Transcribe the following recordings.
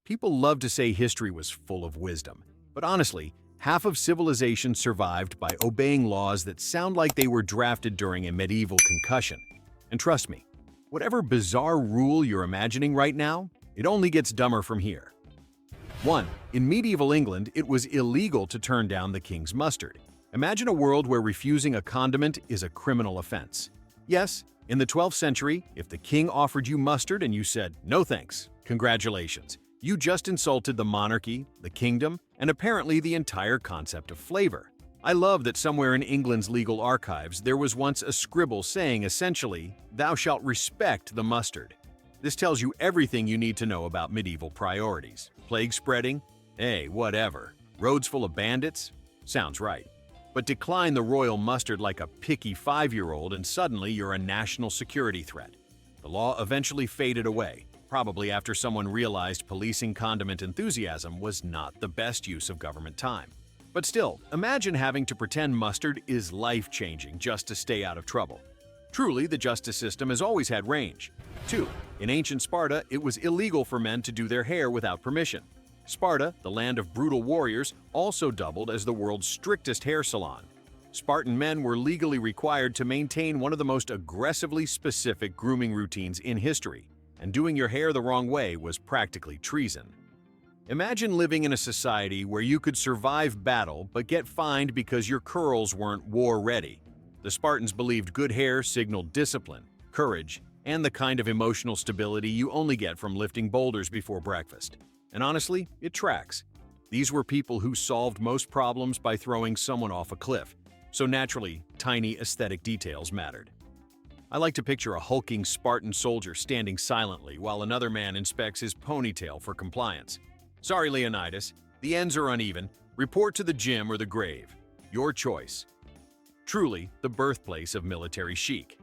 People love to say history was full of wisdom, but honestly, half of civilization survived by obeying laws that sound like they were drafted during a medieval concussion. And trust me, whatever bizarre rule you're imagining right now, it only gets dumber from here. 1. In medieval England, it was illegal to turn down the king's mustard. Imagine a world where refusing a condiment is a criminal offense. Yes, in the 12th century, if the king offered you mustard and you said, "No thanks," congratulations. You just insulted the monarchy, the kingdom, and apparently the entire concept of flavor. I love that somewhere in England's legal archives there was once a scribble saying essentially, "Thou shalt respect the mustard." This tells you everything you need to know about medieval priorities. Plague spreading? Hey, whatever. Roads full of bandits? Sounds right. But decline the royal mustard like a picky 5-year-old and suddenly you're a national security threat. The law eventually faded away, probably after someone realized policing condiment enthusiasm was not the best use of government time. But still, imagine having to pretend mustard is life-changing just to stay out of trouble. Truly, the justice system has always had range. 2. In ancient Sparta, it was illegal for men to do their hair without permission. Sparta, the land of brutal warriors, also doubled as the world's strictest hair salon. Spartan men were legally required to maintain one of the most aggressively specific grooming routines in history, and doing your hair the wrong way was practically treason. Imagine living in a society where you could survive battle but get fined because your curls weren't war-ready. The Spartans believed good hair signaled discipline, courage, and the kind of emotional stability you only get from lifting boulders before breakfast. And honestly, it tracks. These were people who solved most problems by throwing someone off a cliff, so naturally, tiny aesthetic details mattered. I like to picture a hulking Spartan soldier standing silently while another man inspects his ponytail for compliance. Sorry, Leonidas, the ends are uneven. Report to the gym or the grave. Your choice. Truly, the birthplace of military chic.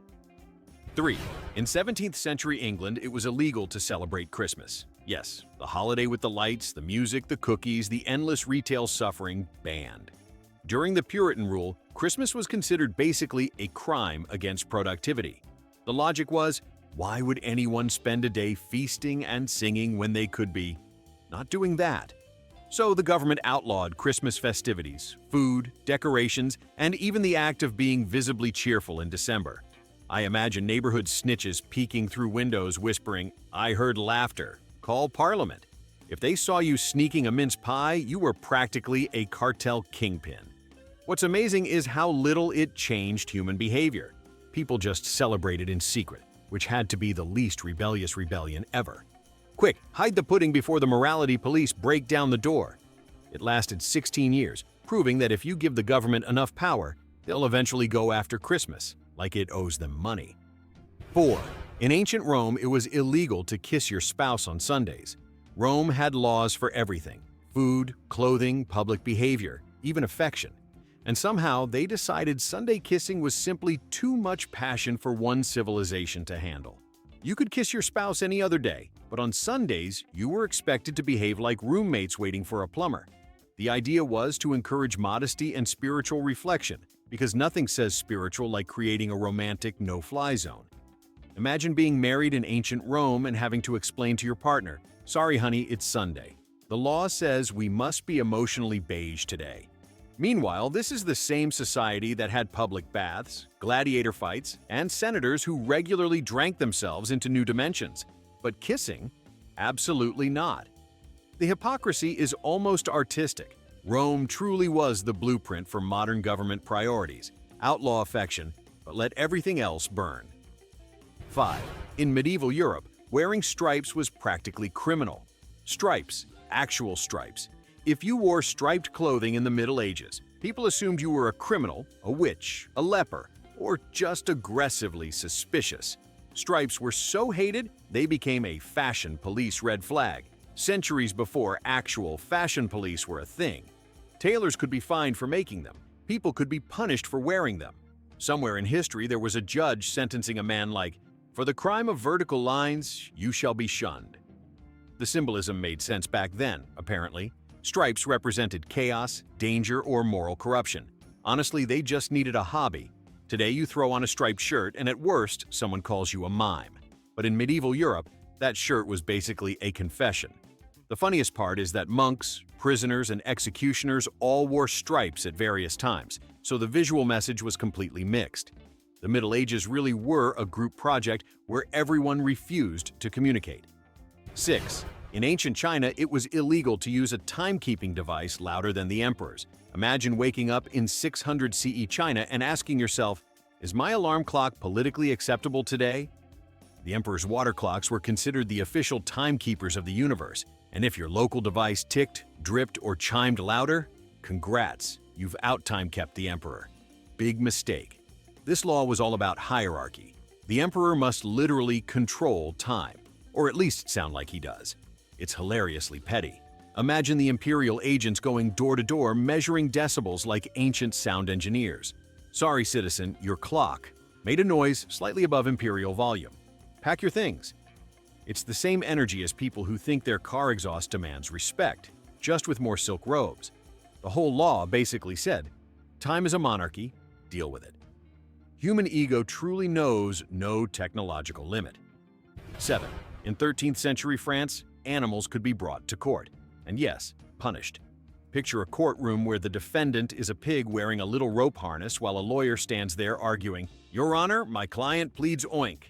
3. In 17th century England, it was illegal to celebrate Christmas. Yes, the holiday with the lights, the music, the cookies, the endless retail suffering banned. During the Puritan rule, Christmas was considered basically a crime against productivity. The logic was, why would anyone spend a day feasting and singing when they could be not doing that? So the government outlawed Christmas festivities, food, decorations, and even the act of being visibly cheerful in December. I imagine neighborhood snitches peeking through windows whispering, "I heard laughter. Call Parliament." If they saw you sneaking a mince pie, you were practically a cartel kingpin. What's amazing is how little it changed human behavior. People just celebrated in secret, which had to be the least rebellious rebellion ever. Quick, hide the pudding before the morality police break down the door. It lasted 16 years, proving that if you give the government enough power, they'll eventually go after Christmas, like it owes them money. 4. In ancient Rome, it was illegal to kiss your spouse on Sundays. Rome had laws for everything: food, clothing, public behavior, even affection. And somehow they decided Sunday kissing was simply too much passion for one civilization to handle. You could kiss your spouse any other day, but on Sundays, you were expected to behave like roommates waiting for a plumber. The idea was to encourage modesty and spiritual reflection, because nothing says spiritual like creating a romantic no-fly zone. Imagine being married in ancient Rome and having to explain to your partner, "Sorry, honey, it's Sunday. The law says we must be emotionally beige today." Meanwhile, this is the same society that had public baths, gladiator fights, and senators who regularly drank themselves into new dimensions. But kissing? Absolutely not. The hypocrisy is almost artistic. Rome truly was the blueprint for modern government priorities: outlaw affection, but let everything else burn. 5. In medieval Europe, wearing stripes was practically criminal. Stripes, actual stripes. If you wore striped clothing in the Middle Ages, people assumed you were a criminal, a witch, a leper, or just aggressively suspicious. Stripes were so hated, they became a fashion police red flag, centuries before actual fashion police were a thing. Tailors could be fined for making them. People could be punished for wearing them. Somewhere in history, there was a judge sentencing a man like, "For the crime of vertical lines, you shall be shunned." The symbolism made sense back then, apparently. Stripes represented chaos, danger, or moral corruption. Honestly, they just needed a hobby. Today, you throw on a striped shirt, and at worst, someone calls you a mime. But in medieval Europe, that shirt was basically a confession. The funniest part is that monks, prisoners, and executioners all wore stripes at various times, so the visual message was completely mixed. The Middle Ages really were a group project where everyone refused to communicate. 6. In ancient China, it was illegal to use a timekeeping device louder than the emperor's. Imagine waking up in 600 CE China and asking yourself, is my alarm clock politically acceptable today? The emperor's water clocks were considered the official timekeepers of the universe, and if your local device ticked, dripped, or chimed louder, congrats, you've out-time-kept the emperor. Big mistake. This law was all about hierarchy. The emperor must literally control time, or at least sound like he does. It's hilariously petty. Imagine the imperial agents going door to door measuring decibels like ancient sound engineers. Sorry, citizen, your clock made a noise slightly above imperial volume. Pack your things. It's the same energy as people who think their car exhaust demands respect, just with more silk robes. The whole law basically said, time is a monarchy, deal with it. Human ego truly knows no technological limit. 7. In 13th century France, animals could be brought to court. And yes, punished. Picture a courtroom where the defendant is a pig wearing a little rope harness while a lawyer stands there arguing, "Your Honor, my client pleads oink."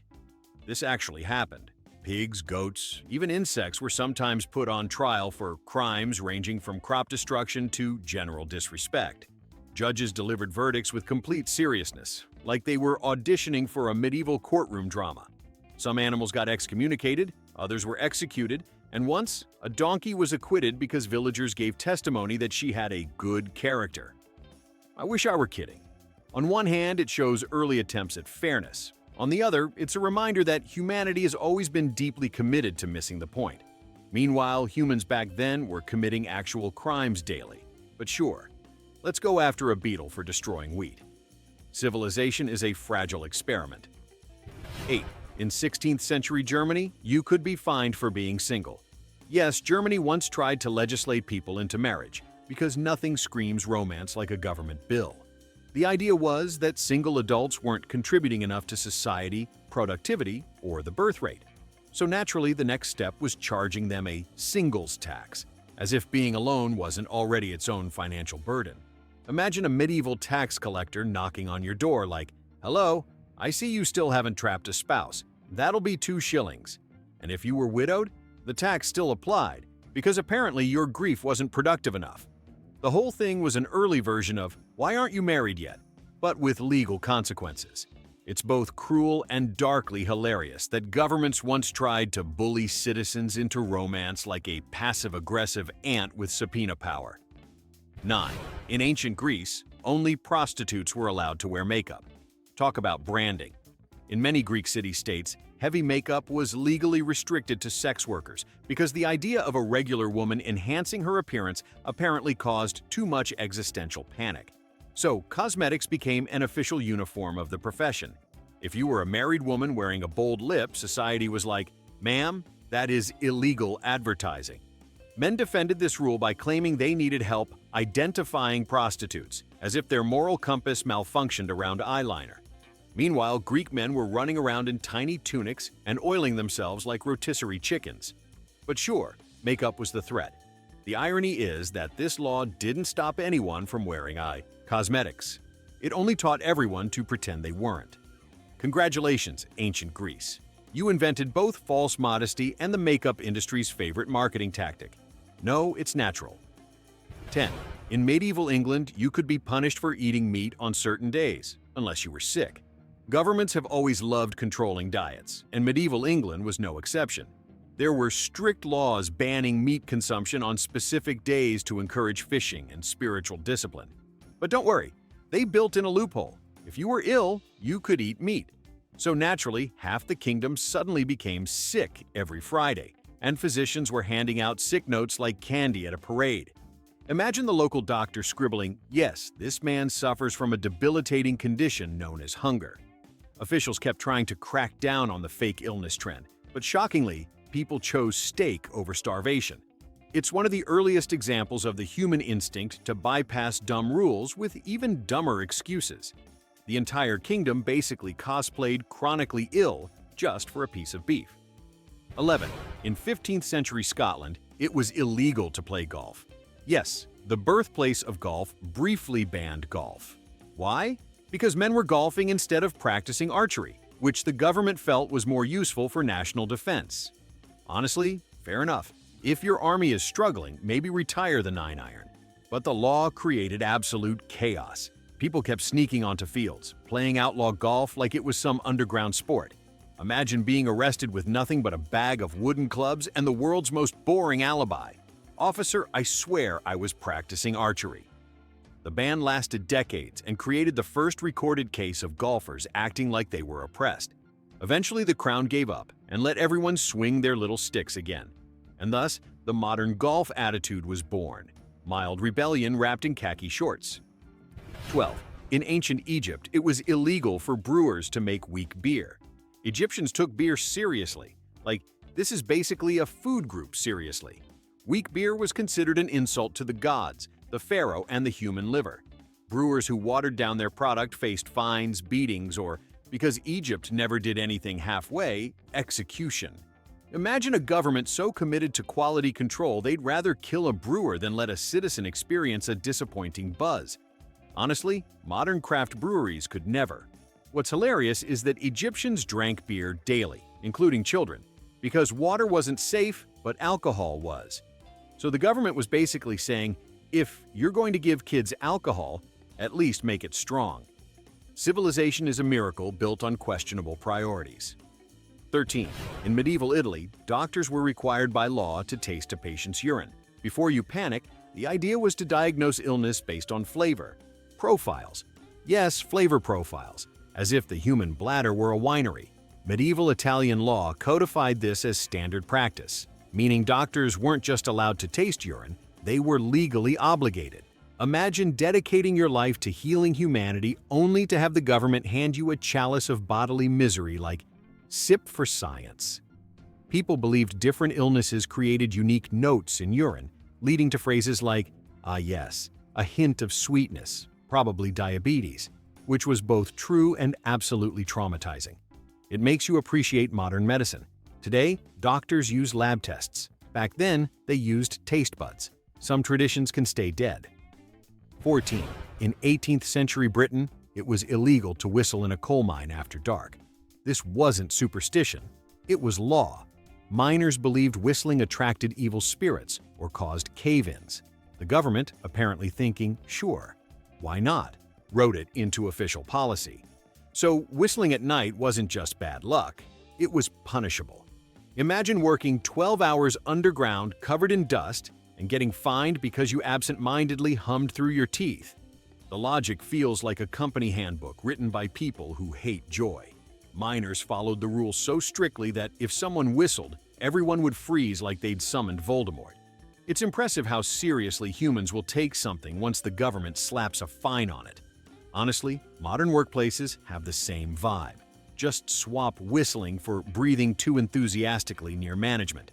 This actually happened. Pigs, goats, even insects were sometimes put on trial for crimes ranging from crop destruction to general disrespect. Judges delivered verdicts with complete seriousness, like they were auditioning for a medieval courtroom drama. Some animals got excommunicated, others were executed, and once, a donkey was acquitted because villagers gave testimony that she had a good character. I wish I were kidding. On one hand, it shows early attempts at fairness. On the other, it's a reminder that humanity has always been deeply committed to missing the point. Meanwhile, humans back then were committing actual crimes daily. But sure, let's go after a beetle for destroying wheat. Civilization is a fragile experiment. 8. In 16th century Germany, you could be fined for being single. Yes, Germany once tried to legislate people into marriage, because nothing screams romance like a government bill. The idea was that single adults weren't contributing enough to society, productivity, or the birth rate. So naturally, the next step was charging them a singles tax, as if being alone wasn't already its own financial burden. Imagine a medieval tax collector knocking on your door like, "Hello, I see you still haven't trapped a spouse. That'll be 2 shillings. And if you were widowed, the tax still applied, because apparently your grief wasn't productive enough. The whole thing was an early version of, "Why aren't you married yet?" but with legal consequences. It's both cruel and darkly hilarious that governments once tried to bully citizens into romance like a passive-aggressive ant with subpoena power. 9. In ancient Greece, only prostitutes were allowed to wear makeup. Talk about branding. In many Greek city-states, heavy makeup was legally restricted to sex workers because the idea of a regular woman enhancing her appearance apparently caused too much existential panic. So, cosmetics became an official uniform of the profession. If you were a married woman wearing a bold lip, society was like, "Ma'am, that is illegal advertising." Men defended this rule by claiming they needed help identifying prostitutes, as if their moral compass malfunctioned around eyeliner. Meanwhile, Greek men were running around in tiny tunics and oiling themselves like rotisserie chickens. But sure, makeup was the threat. The irony is that this law didn't stop anyone from wearing cosmetics. It only taught everyone to pretend they weren't. Congratulations, ancient Greece. You invented both false modesty and the makeup industry's favorite marketing tactic. No, it's natural. 10. In medieval England, you could be punished for eating meat on certain days, unless you were sick. Governments have always loved controlling diets, and medieval England was no exception. There were strict laws banning meat consumption on specific days to encourage fishing and spiritual discipline. But don't worry, they built in a loophole. If you were ill, you could eat meat. So naturally, half the kingdom suddenly became sick every Friday, and physicians were handing out sick notes like candy at a parade. Imagine the local doctor scribbling, "Yes, this man suffers from a debilitating condition known as hunger." Officials kept trying to crack down on the fake illness trend, but shockingly, people chose steak over starvation. It's one of the earliest examples of the human instinct to bypass dumb rules with even dumber excuses. The entire kingdom basically cosplayed chronically ill just for a piece of beef. 11. In 15th century Scotland, It was illegal to play golf. Yes, the birthplace of golf briefly banned golf. Why? Because men were golfing instead of practicing archery, which the government felt was more useful for national defense. Honestly, fair enough. If your army is struggling, maybe retire the 9-iron. But the law created absolute chaos. People kept sneaking onto fields, playing outlaw golf like it was some underground sport. Imagine being arrested with nothing but a bag of wooden clubs and the world's most boring alibi. "Officer, I swear I was practicing archery." The ban lasted decades and created the first recorded case of golfers acting like they were oppressed. Eventually, the crown gave up and let everyone swing their little sticks again. And thus, the modern golf attitude was born. Mild rebellion wrapped in khaki shorts. 12. In ancient Egypt, it was illegal for brewers to make weak beer. Egyptians took beer seriously. Like, this is basically a food group seriously. Weak beer was considered an insult to the gods, the pharaoh, and the human liver. Brewers who watered down their product faced fines, beatings, or, because Egypt never did anything halfway, execution. Imagine a government so committed to quality control they'd rather kill a brewer than let a citizen experience a disappointing buzz. Honestly, modern craft breweries could never. What's hilarious is that Egyptians drank beer daily, including children, because water wasn't safe, but alcohol was. So the government was basically saying, if you're going to give kids alcohol, at least make it strong. Civilization is a miracle built on questionable priorities. 13. In medieval Italy, doctors were required by law to taste a patient's urine. Before you panic, the idea was to diagnose illness based on flavor. Profiles. Yes, flavor profiles, as if the human bladder were a winery. Medieval Italian law codified this as standard practice, meaning doctors weren't just allowed to taste urine, they were legally obligated. Imagine dedicating your life to healing humanity only to have the government hand you a chalice of bodily misery like, "Sip for science." People believed different illnesses created unique notes in urine, leading to phrases like, "Ah yes, a hint of sweetness, probably diabetes," which was both true and absolutely traumatizing. It makes you appreciate modern medicine. Today, doctors use lab tests. Back then, they used taste buds. Some traditions can stay dead. 14. In 18th century Britain, it was illegal to whistle in a coal mine after dark. This wasn't superstition, it was law. Miners believed whistling attracted evil spirits or caused cave-ins. The government, apparently thinking, sure, why not, wrote it into official policy. So whistling at night wasn't just bad luck, it was punishable. Imagine working 12 hours underground covered in dust and getting fined because you absent-mindedly hummed through your teeth. The logic feels like a company handbook written by people who hate joy. Miners followed the rules so strictly that if someone whistled, everyone would freeze like they'd summoned Voldemort. It's impressive how seriously humans will take something once the government slaps a fine on it. Honestly, modern workplaces have the same vibe. Just swap whistling for breathing too enthusiastically near management.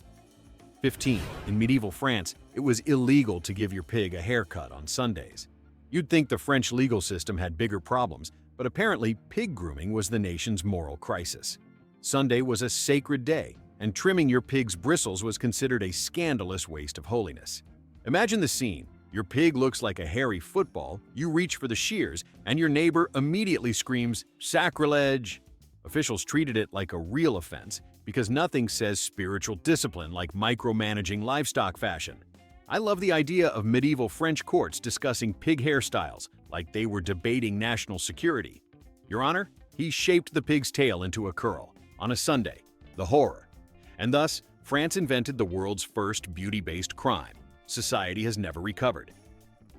15. In medieval France, it was illegal to give your pig a haircut on Sundays. You'd think the French legal system had bigger problems, but apparently pig grooming was the nation's moral crisis. Sunday was a sacred day, and trimming your pig's bristles was considered a scandalous waste of holiness. Imagine the scene. Your pig looks like a hairy football, you reach for the shears, and your neighbor immediately screams, "Sacrilege!" Officials treated it like a real offense because nothing says spiritual discipline like micromanaging livestock fashion. I love the idea of medieval French courts discussing pig hairstyles like they were debating national security. Your Honor, he shaped the pig's tail into a curl on a Sunday, the horror. And thus, France invented the world's first beauty-based crime. Society has never recovered.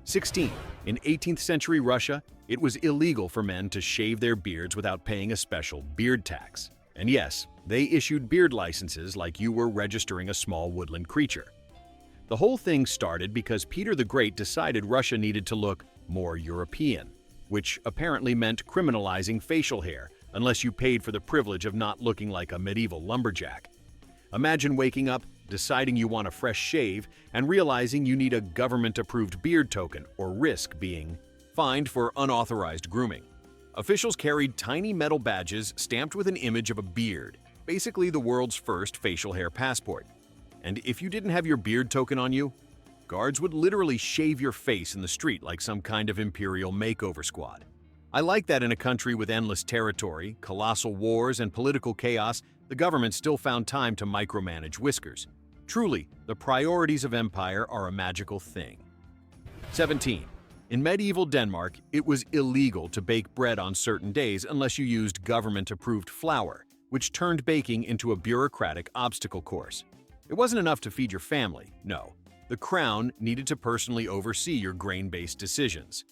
16. In 18th century Russia, it was illegal for men to shave their beards without paying a special beard tax. And yes, they issued beard licenses like you were registering a small woodland creature. The whole thing started because Peter the Great decided Russia needed to look more European, which apparently meant criminalizing facial hair unless you paid for the privilege of not looking like a medieval lumberjack. Imagine waking up, deciding you want a fresh shave, and realizing you need a government-approved beard token or risk being fined for unauthorized grooming. Officials carried tiny metal badges stamped with an image of a beard, basically the world's first facial hair passport. And if you didn't have your beard token on you, guards would literally shave your face in the street like some kind of imperial makeover squad. I like that in a country with endless territory, colossal wars, and political chaos, the government still found time to micromanage whiskers. Truly, the priorities of empire are a magical thing. 17. In medieval Denmark, it was illegal to bake bread on certain days unless you used government-approved flour, which turned baking into a bureaucratic obstacle course. It wasn't enough to feed your family, no. The crown needed to personally oversee your grain-based decisions.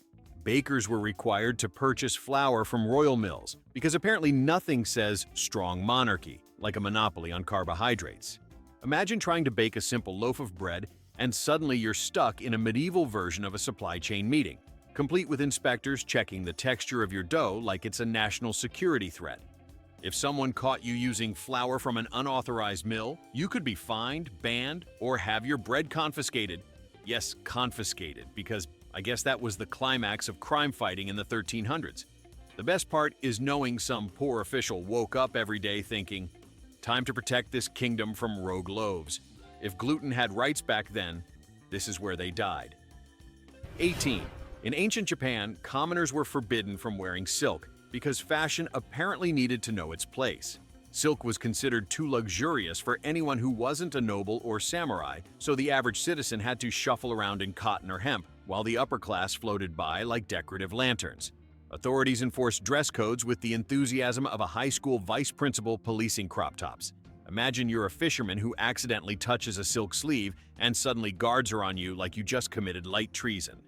Bakers were required to purchase flour from royal mills because apparently nothing says strong monarchy, like a monopoly on carbohydrates. Imagine trying to bake a simple loaf of bread and suddenly you're stuck in a medieval version of a supply chain meeting, complete with inspectors checking the texture of your dough like it's a national security threat. If someone caught you using flour from an unauthorized mill, you could be fined, banned, or have your bread confiscated. Yes, confiscated, because I guess that was the climax of crime fighting in the 1300s. The best part is knowing some poor official woke up every day thinking, time to protect this kingdom from rogue loaves. If gluten had rights back then, this is where they died. 18. In ancient Japan, commoners were forbidden from wearing silk because fashion apparently needed to know its place. Silk was considered too luxurious for anyone who wasn't a noble or samurai, so the average citizen had to shuffle around in cotton or hemp, while the upper class floated by like decorative lanterns. Authorities enforced dress codes with the enthusiasm of a high school vice principal policing crop tops. Imagine you're a fisherman who accidentally touches a silk sleeve and suddenly guards are on you like you just committed light treason.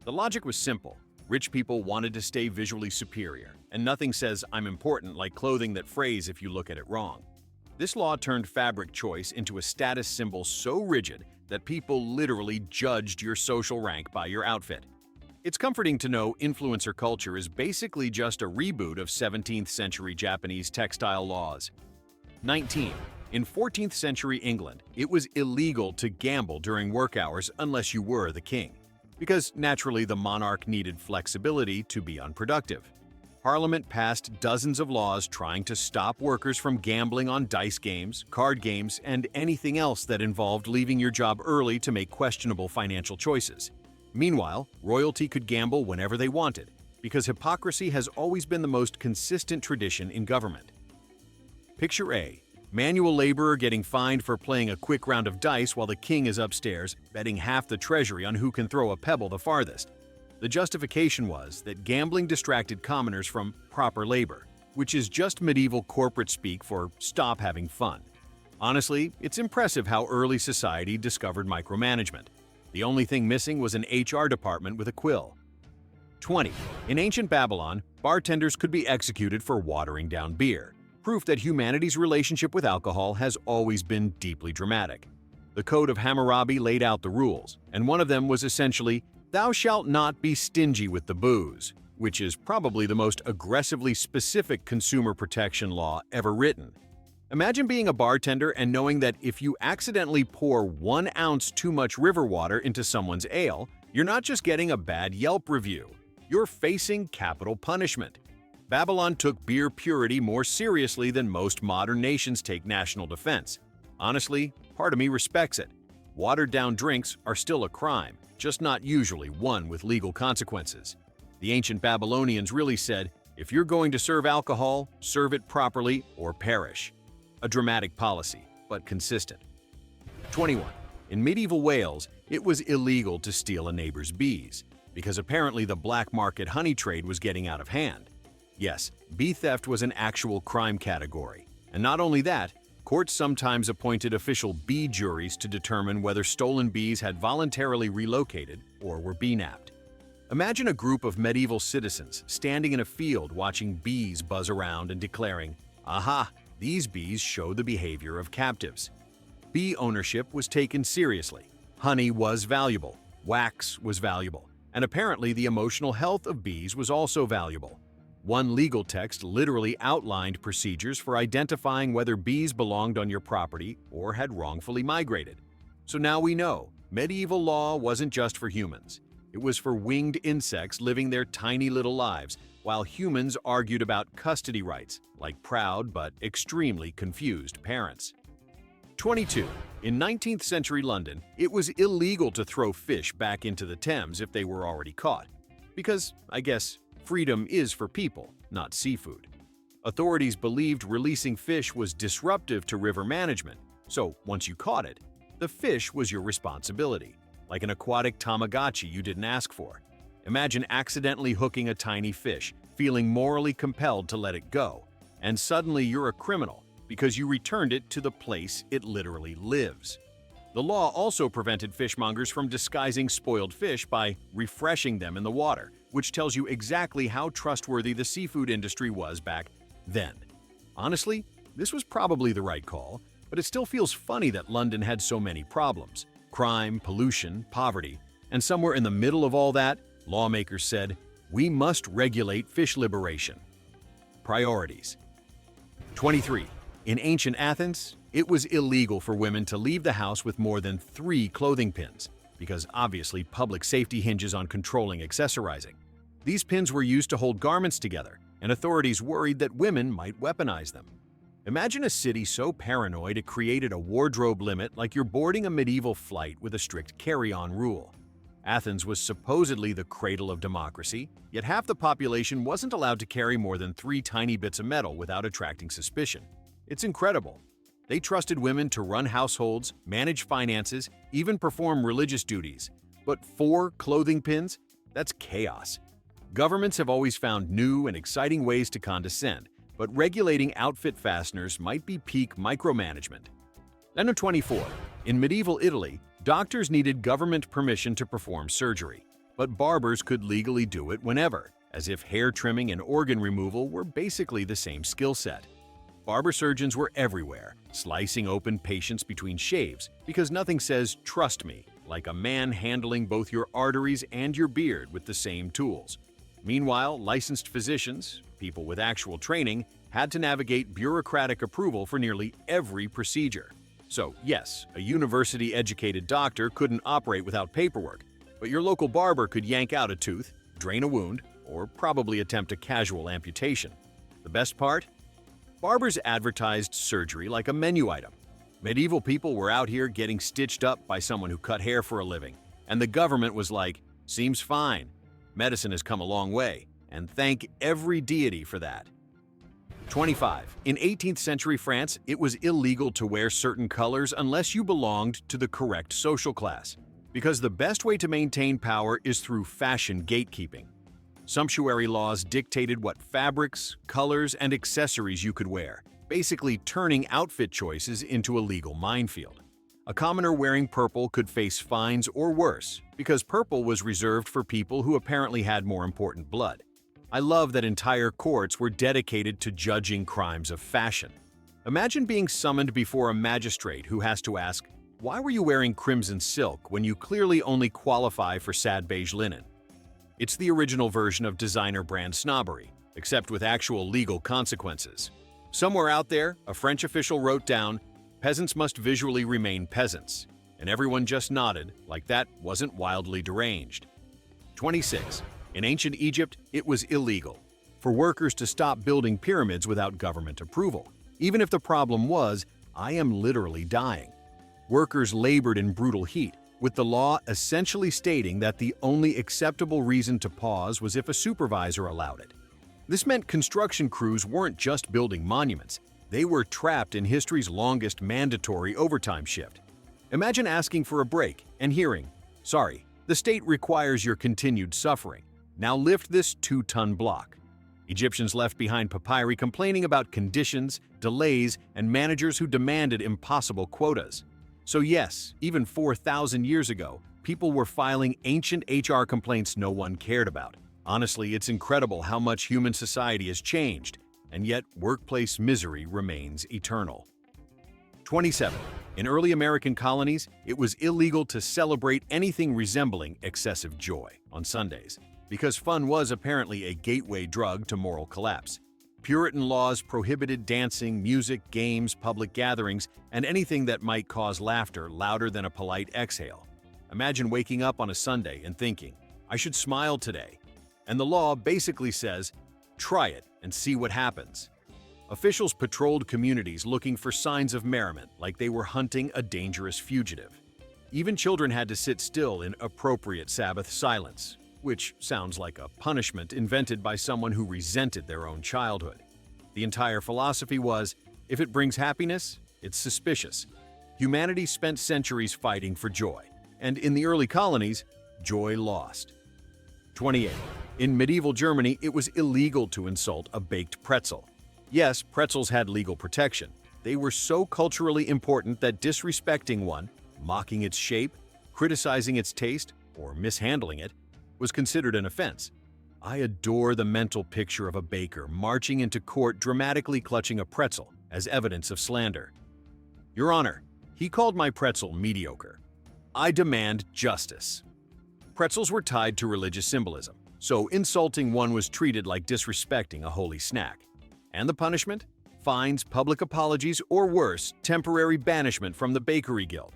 The logic was simple. Rich people wanted to stay visually superior, and nothing says I'm important like clothing that frays if you look at it wrong. This law turned fabric choice into a status symbol so rigid that people literally judged your social rank by your outfit. It's comforting to know influencer culture is basically just a reboot of 17th century Japanese textile laws. 19. In 14th century England, it was illegal to gamble during work hours unless you were the king, because naturally the monarch needed flexibility to be unproductive. Parliament passed dozens of laws trying to stop workers from gambling on dice games, card games, and anything else that involved leaving your job early to make questionable financial choices. Meanwhile, royalty could gamble whenever they wanted, because hypocrisy has always been the most consistent tradition in government. Picture A. Manual laborer getting fined for playing a quick round of dice while the king is upstairs, betting half the treasury on who can throw a pebble the farthest. The justification was that gambling distracted commoners from proper labor, which is just medieval corporate speak for stop having fun. Honestly, it's impressive how early society discovered micromanagement. The only thing missing was an HR department with a quill. 20. In ancient Babylon, bartenders could be executed for watering down beer, proof that humanity's relationship with alcohol has always been deeply dramatic. The Code of Hammurabi laid out the rules, and one of them was essentially, "Thou shalt not be stingy with the booze," which is probably the most aggressively specific consumer protection law ever written. Imagine being a bartender and knowing that if you accidentally pour 1 ounce too much river water into someone's ale, you're not just getting a bad Yelp review, you're facing capital punishment. Babylon took beer purity more seriously than most modern nations take national defense. Honestly, part of me respects it. Watered-down drinks are still a crime, just not usually one with legal consequences. The ancient Babylonians really said, if you're going to serve alcohol, serve it properly or perish. A dramatic policy, but consistent. 21. In medieval Wales, it was illegal to steal a neighbor's bees, because apparently the black market honey trade was getting out of hand. Yes, bee theft was an actual crime category. And not only that, courts sometimes appointed official bee juries to determine whether stolen bees had voluntarily relocated or were bee-napped. Imagine a group of medieval citizens standing in a field watching bees buzz around and declaring, "Aha, these bees show the behavior of captives." Bee ownership was taken seriously. Honey was valuable, wax was valuable, and apparently the emotional health of bees was also valuable. One legal text literally outlined procedures for identifying whether bees belonged on your property or had wrongfully migrated. So now we know, medieval law wasn't just for humans. It was for winged insects living their tiny little lives, while humans argued about custody rights, like proud but extremely confused parents. 22. In 19th century London, it was illegal to throw fish back into the Thames if they were already caught. Because, I guess, freedom is for people, not seafood. Authorities believed releasing fish was disruptive to river management, so once you caught it, the fish was your responsibility, like an aquatic Tamagotchi you didn't ask for. Imagine accidentally hooking a tiny fish, feeling morally compelled to let it go, and suddenly you're a criminal because you returned it to the place it literally lives. The law also prevented fishmongers from disguising spoiled fish by refreshing them in the water, which tells you exactly how trustworthy the seafood industry was back then. Honestly, this was probably the right call, but it still feels funny that London had so many problems: crime, pollution, poverty, and somewhere in the middle of all that, lawmakers said, "We must regulate fish liberation." Priorities. 23. In ancient Athens, it was illegal for women to leave the house with more than 3 clothing pins, because obviously public safety hinges on controlling accessorizing. These pins were used to hold garments together, and authorities worried that women might weaponize them. Imagine a city so paranoid it created a wardrobe limit like you're boarding a medieval flight with a strict carry-on rule. Athens was supposedly the cradle of democracy, yet half the population wasn't allowed to carry more than 3 tiny bits of metal without attracting suspicion. It's incredible. They trusted women to run households, manage finances, even perform religious duties. But 4 clothing pins? That's chaos. Governments have always found new and exciting ways to condescend, but regulating outfit fasteners might be peak micromanagement. Then 24. In medieval Italy, doctors needed government permission to perform surgery, but barbers could legally do it whenever, as if hair trimming and organ removal were basically the same skill set. Barber surgeons were everywhere, slicing open patients between shaves, because nothing says "trust me" like a man handling both your arteries and your beard with the same tools. Meanwhile, licensed physicians, people with actual training, had to navigate bureaucratic approval for nearly every procedure. So, yes, a university-educated doctor couldn't operate without paperwork, but your local barber could yank out a tooth, drain a wound, or probably attempt a casual amputation. The best part? Barbers advertised surgery like a menu item. Medieval people were out here getting stitched up by someone who cut hair for a living, and the government was like, "Seems fine. Medicine has come a long way, and thank every deity for that." 25. In 18th century France, it was illegal to wear certain colors unless you belonged to the correct social class, because the best way to maintain power is through fashion gatekeeping. Sumptuary laws dictated what fabrics, colors, and accessories you could wear, basically turning outfit choices into a legal minefield. A commoner wearing purple could face fines or worse, because purple was reserved for people who apparently had more important blood. I love that entire courts were dedicated to judging crimes of fashion. Imagine being summoned before a magistrate who has to ask, "Why were you wearing crimson silk when you clearly only qualify for sad beige linen?" It's the original version of designer brand snobbery, except with actual legal consequences. Somewhere out there, a French official wrote down, "Peasants must visually remain peasants," and everyone just nodded like that wasn't wildly deranged. 26. In ancient Egypt, it was illegal for workers to stop building pyramids without government approval, even if the problem was, "I am literally dying." Workers labored in brutal heat, with the law essentially stating that the only acceptable reason to pause was if a supervisor allowed it. This meant construction crews weren't just building monuments, they were trapped in history's longest mandatory overtime shift. Imagine asking for a break and hearing, "Sorry, the state requires your continued suffering. Now lift this 2-ton block." Egyptians left behind papyri complaining about conditions, delays, and managers who demanded impossible quotas. So yes, even 4,000 years ago, people were filing ancient HR complaints no one cared about. Honestly, it's incredible how much human society has changed, and yet workplace misery remains eternal. 27. In early American colonies, it was illegal to celebrate anything resembling excessive joy on Sundays, because fun was apparently a gateway drug to moral collapse. Puritan laws prohibited dancing, music, games, public gatherings, and anything that might cause laughter louder than a polite exhale. Imagine waking up on a Sunday and thinking, "I should smile today." And the law basically says, "Try it and see what happens." Officials patrolled communities looking for signs of merriment, like they were hunting a dangerous fugitive. Even children had to sit still in appropriate Sabbath silence, which sounds like a punishment invented by someone who resented their own childhood. The entire philosophy was, if it brings happiness, it's suspicious. Humanity spent centuries fighting for joy, and in the early colonies, joy lost. 28. In medieval Germany, it was illegal to insult a baked pretzel. Yes, pretzels had legal protection. They were so culturally important that disrespecting one, mocking its shape, criticizing its taste, or mishandling it, was considered an offense. I adore the mental picture of a baker marching into court dramatically clutching a pretzel as evidence of slander. Your Honor, he called my pretzel mediocre. I demand justice. Pretzels were tied to religious symbolism, so insulting one was treated like disrespecting a holy snack. And the punishment? Fines, public apologies, or worse, temporary banishment from the bakery guild,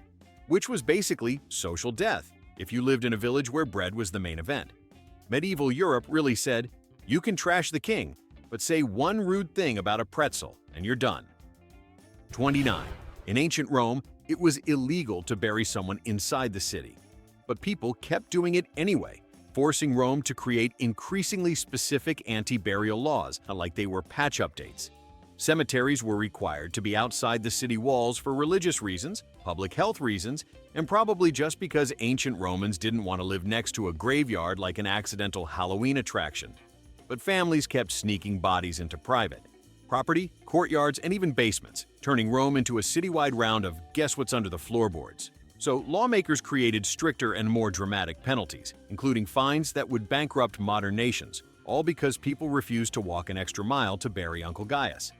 which was basically social death if you lived in a village where bread was the main event. Medieval Europe really said, you can trash the king, but say one rude thing about a pretzel and you're done. 29. In ancient Rome, it was illegal to bury someone inside the city, but people kept doing it anyway, forcing Rome to create increasingly specific anti-burial laws, like they were patch updates. Cemeteries were required to be outside the city walls for religious reasons, public health reasons, and probably just because ancient Romans didn't want to live next to a graveyard like an accidental Halloween attraction. But families kept sneaking bodies into private property, courtyards, and even basements, turning Rome into a citywide round of guess what's under the floorboards. So lawmakers created stricter and more dramatic penalties, including fines that would bankrupt modern nations, all because people refused to walk an extra mile to bury Uncle Gaius.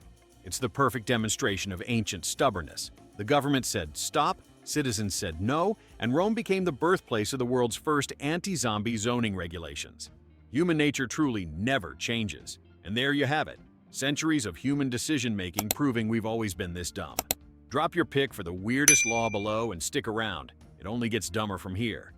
It's the perfect demonstration of ancient stubbornness. The government said stop, citizens said no, and Rome became the birthplace of the world's first anti-zombie zoning regulations. Human nature truly never changes. And there you have it. Centuries of human decision-making proving we've always been this dumb. Drop your pick for the weirdest law below and stick around. It only gets dumber from here.